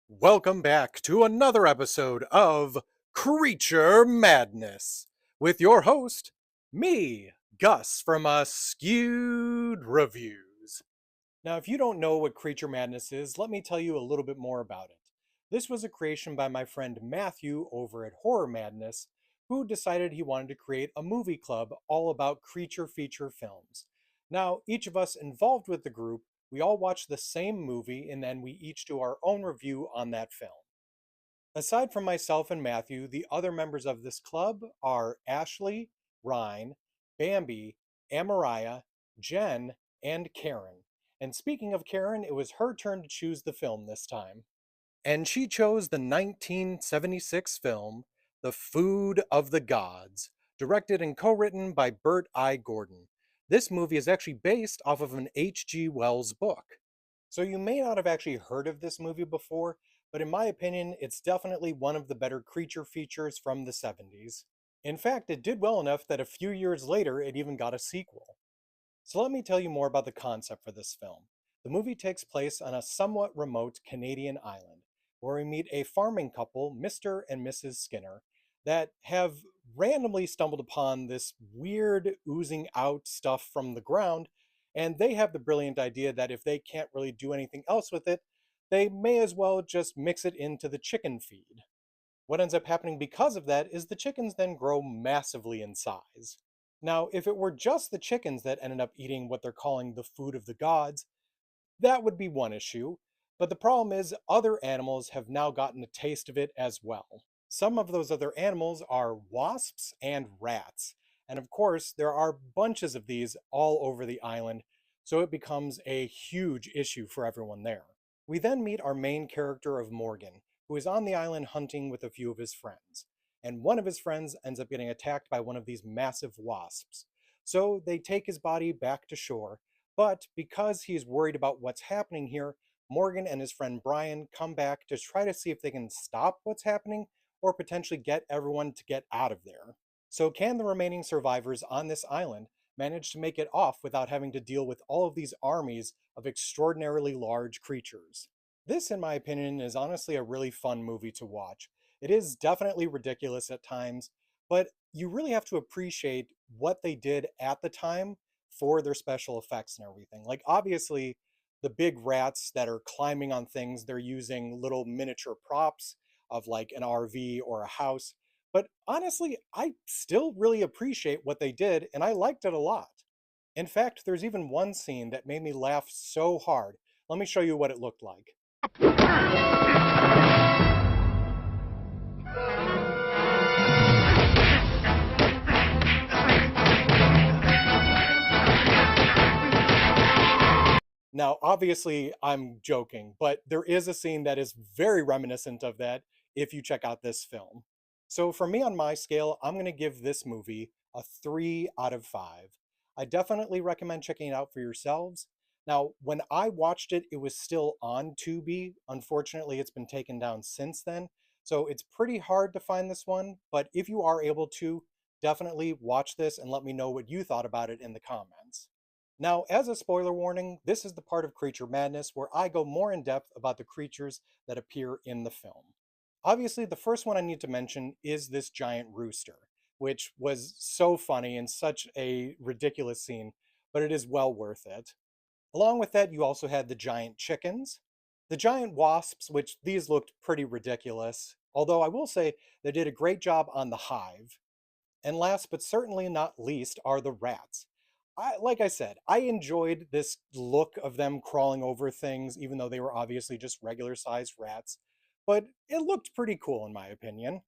Welcome back to another episode of Creature Madness with your host, me, Gus from Askewed Reviews. Now, if you don't know what Creature Madness is, let me tell you a little bit more about it. This was a creation by my friend Matthew over at Horror Madness, who decided he wanted to create a movie club all about creature feature films. Now, each of us involved with the group, we all watch the same movie and then we each do our own review on that film. Aside from myself and Matthew, the other members of this club are Ashley, Ryan, Bambi, Amariah, Jen, and Karen. And speaking of Karen, it was her turn to choose the film this time. And she chose the 1976 film, The Food of the Gods, directed and co written by Bert I. Gordon. This movie is actually based off of an H.G. Wells book. So you may not have actually heard of this movie before, but in my opinion, it's definitely one of the better creature features from the 70s. In fact, it did well enough that a few years later it even got a sequel. So let me tell you more about the concept for this film. The movie takes place on a somewhat remote Canadian island, where we meet a farming couple, Mr. and Mrs. Skinner, that have randomly stumbled upon this weird oozing out stuff from the ground, and they have the brilliant idea that if they can't really do anything else with it, they may as well just mix it into the chicken feed. What ends up happening because of that is the chickens then grow massively in size. Now, if it were just the chickens that ended up eating what they're calling the food of the gods, that would be one issue. But the problem is, other animals have now gotten a taste of it as well. Some of those other animals are wasps and rats. And of course, there are bunches of these all over the island, so it becomes a huge issue for everyone there. We then meet our main character of Morgan, who is on the island hunting with a few of his friends. And one of his friends ends up getting attacked by one of these massive wasps. So they take his body back to shore, but because he's worried about what's happening here, Morgan and his friend Brian come back to try to see if they can stop what's happening or potentially get everyone to get out of there. So, can the remaining survivors on this island manage to make it off without having to deal with all of these armies of extraordinarily large creatures? This, in my opinion, is honestly a really fun movie to watch. It is definitely ridiculous at times, but you really have to appreciate what they did at the time for their special effects and everything. Like, obviously, the big rats that are climbing on things, they're using little miniature props of like an RV or a house. But honestly, I still really appreciate what they did, and I liked it a lot. In fact, there's even one scene that made me laugh so hard. Let me show you what it looked like. Now, obviously, I'm joking, but there is a scene that is very reminiscent of that if you check out this film. So, for me on my scale, I'm going to give this movie a 3 out of 5. I definitely recommend checking it out for yourselves. Now, when I watched it, it was still on Tubi. Unfortunately, it's been taken down since then. So, it's pretty hard to find this one, but if you are able to, definitely watch this and let me know what you thought about it in the comments. Now, as a spoiler warning, this is the part of Creature Madness where I go more in depth about the creatures that appear in the film. Obviously, the first one I need to mention is this giant rooster, which was so funny and such a ridiculous scene, but it is well worth it. Along with that, you also had the giant chickens, the giant wasps, which these looked pretty ridiculous, although I will say they did a great job on the hive. And last but certainly not least are the rats. Like I said, I enjoyed this look of them crawling over things, even though they were obviously just regular sized rats. But it looked pretty cool in my opinion.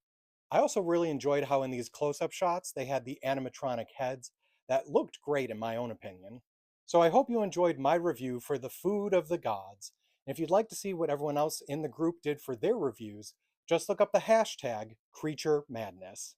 I also really enjoyed how in these close up shots they had the animatronic heads that looked great in my own opinion. So I hope you enjoyed my review for The Food of the Gods. And if you'd like to see what everyone else in the group did for their reviews, just look up the hashtag Creature Madness.